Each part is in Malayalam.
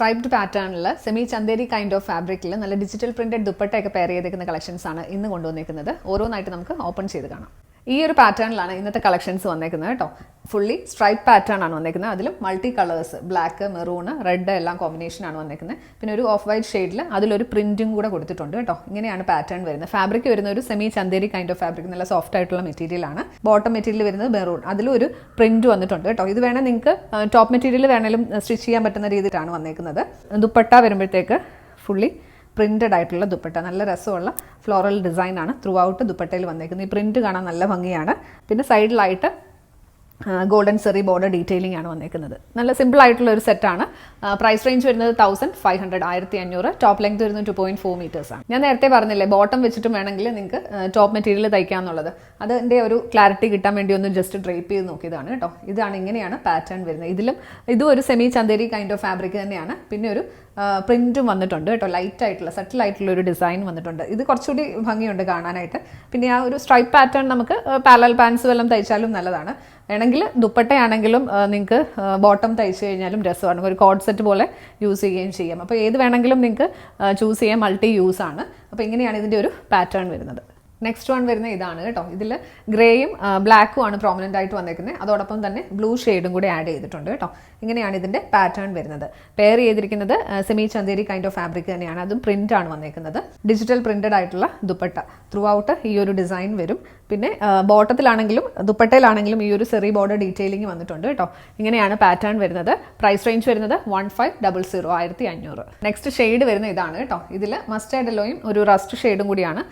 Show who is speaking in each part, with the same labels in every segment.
Speaker 1: സ്ട്രൈപ്ഡ് പാറ്റേണിൽ സെമി ചന്ദേരി കൈൻഡ് ഓഫ് ഫാബ്രിക്കിൽ നല്ല ഡിജിറ്റൽ പ്രിന്റഡ് ദുപ്പട്ടയൊക്കെ പെയർ ചെയ്തിരിക്കുന്ന കളക്ഷൻസ് ആണ് ഇന്ന് കൊണ്ടുവന്നിരിക്കുന്നത്. ഓരോന്നായിട്ട് നമുക്ക് ഓപ്പൺ ചെയ്ത് കാണാം. ഈ ഒരു പാറ്റേണിലാണ് ഇന്നത്തെ കളക്ഷൻസ് വന്നേക്കുന്നത് കേട്ടോ. ഫുള്ളി സ്ട്രൈപ്പ് പാറ്റേൺ ആണ് വന്നേക്കുന്നത്. അതിലും multi colours, black, maroon, red എല്ലാം കോമ്പിനേഷൻ ആണ് വന്നേക്കുന്നത്. പിന്നെ ഒരു ഓഫ് വൈറ്റ് ഷെയ്ഡിൽ അതിലൊരു പ്രിന്റും കൂടെ കൊടുത്തിട്ടുണ്ട് കേട്ടോ. ഇങ്ങനെയാണ് പാറ്റേൺ വരുന്നത്. ഫാബ്രിക് വരുന്ന ഒരു semi Chanderi kind of fabric, നല്ല സോഫ്റ്റ് ആയിട്ടുള്ള മെറ്റീരിയൽ ആണ്. ബോട്ടം മെറ്റീരിയൽ വരുന്നത് മെറൂൺ, അതിലും ഒരു പ്രിന്റ് വന്നിട്ടുണ്ട് കേട്ടോ. ഇത് വേണേൽ നിങ്ങൾക്ക് ടോപ്പ് മെറ്റീരിയൽ വേണേലും സ്റ്റിച്ച് ചെയ്യാൻ പറ്റുന്ന രീതിയിലാണ് വന്നേക്കുന്നത്. ദുപ്പട്ട വരുമ്പോഴത്തേക്ക് ഫുള്ളി പ്രിന്റഡ് ആയിട്ടുള്ള ദുപ്പട്ട, നല്ല രസമുള്ള ഫ്ലോറൽ ഡിസൈൻ ആണ് ത്രൂ ഔട്ട് ദുപ്പട്ടയിൽ വന്നേക്കുന്നത്. ഈ പ്രിന്റ് കാണാൻ നല്ല ഭംഗിയാണ്. പിന്നെ സൈഡിലായിട്ട് ഗോൾഡൻ സെറി ബോർഡർ ഡീറ്റെയിലിംഗ് ആണ് വന്നേക്കുന്നത്. നല്ല സിമ്പിൾ ആയിട്ടുള്ള ഒരു സെറ്റാണ്. പ്രൈസ് റേഞ്ച് വരുന്നത് 1500, 1500. ടോപ്പ് ലെങ്ത് വരുന്നത് 2.4 മീറ്റേഴ്സ് ആണ്. ഞാൻ നേരത്തെ പറഞ്ഞില്ലേ ബോട്ടം വെച്ചിട്ടും വേണമെങ്കിൽ നിങ്ങൾക്ക് ടോപ്പ് മെറ്റീരിയൽ തയ്ക്കാമെന്നുള്ളത്. അതിൻ്റെ ഒരു ക്ലാരിറ്റി കിട്ടാൻ വേണ്ടി ഒന്ന് ജസ്റ്റ് ഡ്രേപ്പ് ചെയ്ത് നോക്കിയതാണ് കേട്ടോ. ഇങ്ങനെയാണ് പാറ്റേൺ വരുന്നത്. ഇതും ഒരു semi Chanderi kind of fabric തന്നെയാണ്. പിന്നെ ഒരു പ്രിന്റും വന്നിട്ടുണ്ട് കേട്ടോ. ലൈറ്റ് ആയിട്ടുള്ള സട്ടിൽ ആയിട്ടുള്ള ഒരു ഡിസൈൻ വന്നിട്ടുണ്ട്. ഇത് കുറച്ചുകൂടി ഭംഗിയുണ്ട് കാണാനായിട്ട്. പിന്നെ ആ ഒരു സ്ട്രൈപ്പ് പാറ്റേൺ നമുക്ക് പാരലൽ പാൻസ് വല്ലതും തയ്ച്ചാലും നല്ലതാണ്. വേണമെങ്കിൽ ദുപ്പട്ടയാണെങ്കിലും നിങ്ങൾക്ക് ബോട്ടം തയ്ച്ചു കഴിഞ്ഞാലും രസമാണ്. ഒരു കോഡ് സെറ്റ് പോലെ യൂസ് ചെയ്യുകയും ചെയ്യാം. അപ്പോൾ ഏത് വേണമെങ്കിലും നിങ്ങൾക്ക് ചൂസ് ചെയ്യാം. മൾട്ടി യൂസ് ആണ്. അപ്പോൾ ഇങ്ങനെയാണ് ഇതിൻ്റെ ഒരു പാറ്റേൺ വരുന്നത്. നെക്സ്റ്റ് വൺ വരുന്നത് ഇതാണ് കേട്ടോ. ഇതിൽ ഗ്രേയും ബ്ലാക്കും ആണ് പ്രോമിനൻ്റ് ആയിട്ട് വന്നേക്കുന്നത്. അതോടൊപ്പം തന്നെ ബ്ലൂ ഷെയ്ഡും കൂടി ആഡ് ചെയ്തിട്ടുണ്ട് കേട്ടോ. ഇങ്ങനെയാണ് ഇതിൻ്റെ പാറ്റേൺ വരുന്നത്. പെയർ ചെയ്തിരിക്കുന്നത് semi Chanderi kind of fabric തന്നെയാണ്. അതും പ്രിന്റ് ആണ് വന്നേക്കുന്നത്. ഡിജിറ്റൽ പ്രിന്റഡ് ആയിട്ടുള്ള ദുപ്പട്ട ത്രൂ ഔട്ട് ഈ ഒരു ഡിസൈൻ വരും. പിന്നെ ബോട്ടത്തിലാണെങ്കിലും ദുപ്പട്ടയിലാണെങ്കിലും ഈ ഒരു സെറി ബോർഡർ ഡീറ്റെയിലിംഗ് വന്നിട്ടുണ്ട് കേട്ടോ. ഇങ്ങനെയാണ് പാറ്റേൺ വരുന്നത്. പ്രൈസ് റേഞ്ച് വരുന്നത് 1500, 1500. നെക്സ്റ്റ് ഷെയ്ഡ് വരുന്ന ഇതാണ് കേട്ടോ. ഇതിൽ മസ്റ്റേർഡ് യെല്ലോയും ഒരു റസ്റ്റ് ഷെയ്ഡും കൂടിയാണ്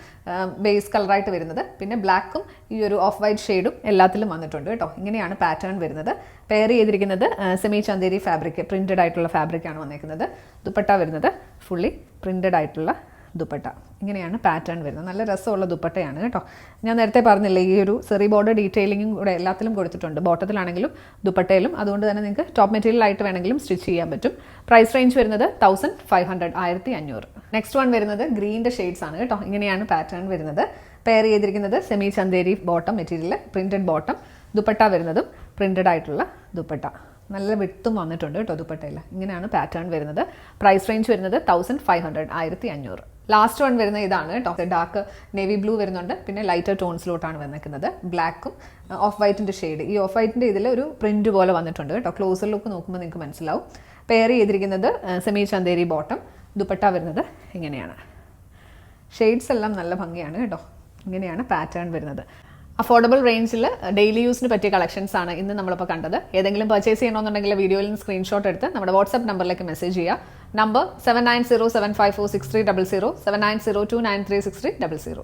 Speaker 1: ബേസ് കളറായിട്ട് വരുന്നത്. പിന്നെ ബ്ലാക്കും ഈ ഒരു ഓഫ് വൈറ്റ് ഷെയ്ഡും എല്ലാത്തിലും വന്നിട്ടുണ്ട് കേട്ടോ. ഇങ്ങനെയാണ് പാറ്റേൺ വരുന്നത്. പെയർ ചെയ്തിരിക്കുന്നത് സെമി ചന്ദേരി ഫാബ്രിക്, പ്രിന്റഡ് ആയിട്ടുള്ള ഫാബ്രിക് ആണ് വന്നേക്കുന്നത്. ദുപ്പട്ട വരുന്നത് ഫുള്ളി പ്രിന്റഡ് ആയിട്ടുള്ള ദുപ്പട്ട. ഇങ്ങനെയാണ് പാറ്റേൺ വരുന്നത്. നല്ല രസമുള്ള ദുപ്പട്ടയാണ് കേട്ടോ. ഞാൻ നേരത്തെ പറഞ്ഞില്ലേ ഈ ഒരു സെറി ബോർഡർ ഡീറ്റെയിലിംഗും കൂടെ എല്ലാത്തിലും കൊടുത്തിട്ടുണ്ട്, ബോട്ടത്തിലാണെങ്കിലും ദുപ്പട്ടയിലും. അതുകൊണ്ട് തന്നെ നിങ്ങൾക്ക് ടോപ്പ് മെറ്റീരിയൽ ആയിട്ട് വേണമെങ്കിലും സ്റ്റിച്ച് ചെയ്യാൻ പറ്റും. പ്രൈസ് റേഞ്ച് വരുന്നത് 1500, 1500. നെക്സ്റ്റ് വൺ വരുന്നത് ഗ്രീൻ്റെ ഷെയ്ഡ്സ് ആണ് കേട്ടോ. ഇങ്ങനെയാണ് പാറ്റേൺ വരുന്നത്. പെയർ ചെയ്തിരിക്കുന്നത് semi Chanderi bottom material, printed bottom. Dupatta വരുന്നതും പ്രിന്റഡ് ആയിട്ടുള്ള ദുപ്പട്ട. നല്ല വിട്ടും വന്നിട്ടുണ്ട് കേട്ടോ ദുപ്പട്ടയിൽ. ഇങ്ങനെയാണ് പാറ്റേൺ വരുന്നത്. പ്രൈസ് റേഞ്ച് വരുന്നത് 1500, 1500. ലാസ്റ്റ് വൺ വരുന്നത് ഇതാണ് കേട്ടോ. ഡാർക്ക് നേവി ബ്ലൂ വരുന്നുണ്ട്. പിന്നെ ലൈറ്റർ ടോൺസിലോട്ടാണ് വന്നിരിക്കുന്നത്. ബ്ലാക്കും ഓഫ് വൈറ്റിൻ്റെ ഷെയ്ഡ്. ഈ ഓഫ് വൈറ്റിൻ്റെ ഇതിൽ ഒരു പ്രിന്റ് പോലെ വന്നിട്ടുണ്ട് കേട്ടോ. ക്ലോസർ ലുക്ക് നോക്കുമ്പോൾ നിങ്ങൾക്ക് മനസ്സിലാവും. പെയർ ചെയ്തിരിക്കുന്നത് സെമി ചന്ദേരി ബോട്ടം. ദുപ്പട്ട വരുന്നത് ഇങ്ങനെയാണ്. ഷെയ്ഡ്സ് എല്ലാം നല്ല ഭംഗിയാണ് കേട്ടോ. ഇങ്ങനെയാണ് പാറ്റേൺ വരുന്നത്. അഫോർഡബിൾ റേഞ്ചിൽ ഡെയിലി യൂസിന് പറ്റിയ കളക്ഷൻസ് ആണ് ഇന്ന് നമ്മളിപ്പോൾ കണ്ടത്. ഏതെങ്കിലും പർച്ചേസ് ചെയ്യണമെന്നുണ്ടെങ്കിൽ വീഡിയോയിൽ നിന്ന് സ്ക്രീൻഷോട്ട് എടുത്ത് നമ്മുടെ വാട്സ്ആപ്പ് നമ്പറിലേക്ക് മെസ്സേജ് ചെയ്യുക. നമ്പർ 7907546300, 7902936300.